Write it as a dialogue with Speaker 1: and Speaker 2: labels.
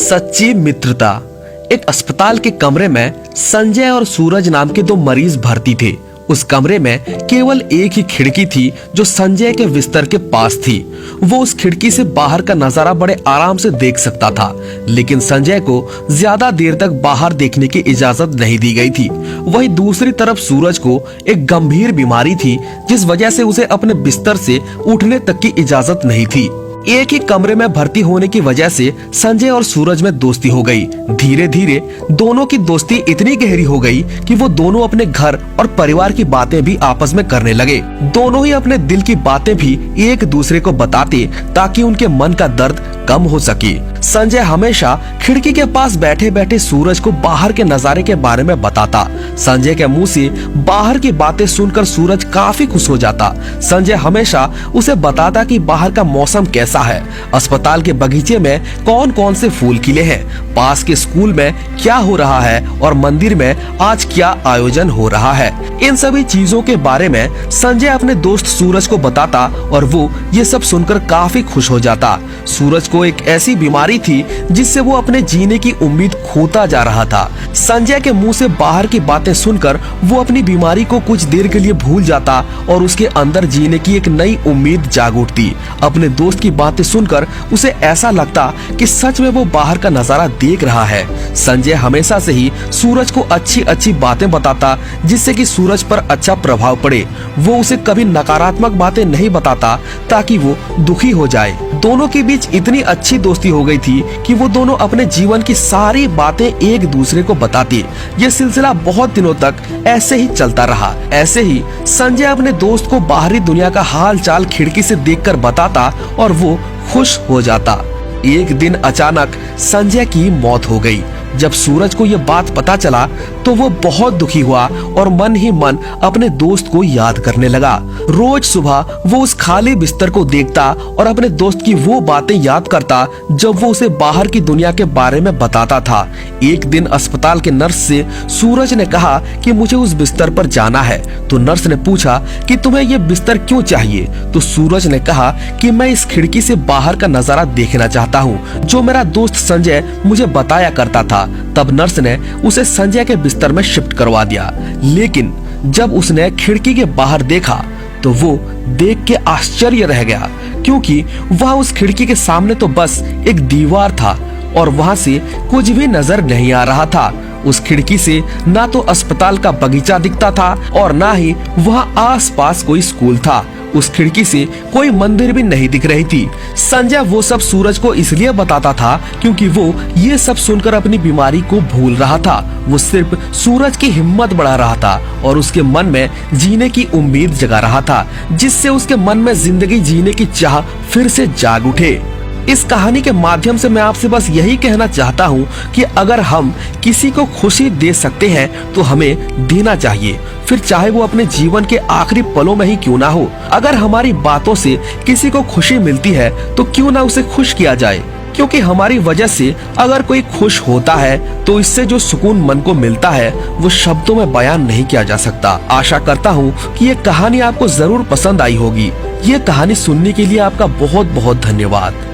Speaker 1: सच्ची मित्रता। एक अस्पताल के कमरे में संजय और सूरज नाम के दो मरीज भर्ती थे। उस कमरे में केवल एक ही खिड़की थी जो संजय के बिस्तर के पास थी। वो उस खिड़की से बाहर का नजारा बड़े आराम से देख सकता था, लेकिन संजय को ज्यादा देर तक बाहर देखने की इजाजत नहीं दी गई थी। वहीं दूसरी तरफ सूरज को एक गंभीर बीमारी थी, जिस वजह से उसे अपने बिस्तर से उठने तक की इजाजत नहीं थी। एक ही कमरे में भर्ती होने की वजह से संजय और सूरज में दोस्ती हो गई। धीरे धीरे दोनों की दोस्ती इतनी गहरी हो गई कि वो दोनों अपने घर और परिवार की बातें भी आपस में करने लगे। दोनों ही अपने दिल की बातें भी एक दूसरे को बताते ताकि उनके मन का दर्द कम हो सके। संजय हमेशा खिड़की के पास बैठे बैठे सूरज को बाहर के नजारे के बारे में बताता। संजय के मुंह से बाहर की बातें सुनकर सूरज काफी खुश हो जाता। संजय हमेशा उसे बताता कि बाहर का मौसम कैसा है, अस्पताल के बगीचे में कौन कौन से फूल खिले हैं, पास के स्कूल में क्या हो रहा है और मंदिर में आज क्या आयोजन हो रहा है। इन सभी चीजों के बारे में संजय अपने दोस्त सूरज को बताता और वो ये सब सुनकर काफी खुश हो जाता। सूरज को एक ऐसी बीमारी थी जिससे वो अपने जीने की उम्मीद खोता जा रहा था। संजय के मुंह से बाहर की बातें सुनकर वो अपनी बीमारी को कुछ देर के लिए भूल जाता और उसके अंदर जीने की एक नई उम्मीद जाग उठती। अपने दोस्त की बातें सुनकर उसे ऐसा लगता कि सच में वो बाहर का नजारा देख रहा है। संजय हमेशा से ही सूरज को अच्छी अच्छी बातें बताता, जिससे कि सूरज पर अच्छा प्रभाव पड़े। वो उसे कभी नकारात्मक बातें नहीं बताता ताकि वो दुखी हो जाए। दोनों के बीच इतनी अच्छी दोस्ती हो गई थी कि वो दोनों अपने जीवन की सारी बातें एक दूसरे को बताते। ये सिलसिला बहुत दिनों तक ऐसे ही चलता रहा। ऐसे ही संजय अपने दोस्त को बाहरी दुनिया का हाल चाल खिड़की से देखकर बताता और वो खुश हो जाता। एक दिन अचानक संजय की मौत हो गई। जब सूरज को यह बात पता चला तो वो बहुत दुखी हुआ और मन ही मन अपने दोस्त को याद करने लगा। रोज सुबह वो उस खाली बिस्तर को देखता और अपने दोस्त की वो बातें याद करता जब वो उसे बाहर की दुनिया के बारे में बताता था। एक दिन अस्पताल के नर्स से सूरज ने कहा कि मुझे उस बिस्तर पर जाना है। तो नर्स ने पूछा कि तुम्हें ये बिस्तर क्यों चाहिए? तो सूरज ने कहा कि मैं इस खिड़की से बाहर का नजारा देखना चाहता हूँ, जो मेरा दोस्त संजय मुझे बताया करता था। तब नर्स ने उसे संजय के बिस्तर में शिफ्ट करवा दिया। लेकिन जब उसने खिड़की के बाहर देखा तो वो देख के आश्चर्य रह गया, क्योंकि वह उस खिड़की के सामने तो बस एक दीवार था और वहां से कुछ भी नजर नहीं आ रहा था। उस खिड़की से ना तो अस्पताल का बगीचा दिखता था और ना ही वहां आसपास कोई स्कूल था। उस खिड़की से कोई मंदिर भी नहीं दिख रही थी। संजय वो सब सूरज को इसलिए बताता था क्योंकि वो ये सब सुनकर अपनी बीमारी को भूल रहा था। वो सिर्फ सूरज की हिम्मत बढ़ा रहा था और उसके मन में जीने की उम्मीद जगा रहा था, जिससे उसके मन में जिंदगी जीने की चाह फिर से जाग उठे। इस कहानी के माध्यम से मैं आपसे बस यही कहना चाहता हूँ कि अगर हम किसी को खुशी दे सकते हैं तो हमें देना चाहिए, फिर चाहे वो अपने जीवन के आखिरी पलों में ही क्यों ना हो। अगर हमारी बातों से किसी को खुशी मिलती है तो क्यों ना उसे खुश किया जाए, क्योंकि हमारी वजह से अगर कोई खुश होता है तो इससे जो सुकून मन को मिलता है वो शब्दों में बयान नहीं किया जा सकता। आशा करता हूँ कि ये कहानी आपको जरूर पसंद आई होगी। ये कहानी सुनने के लिए आपका बहुत बहुत धन्यवाद।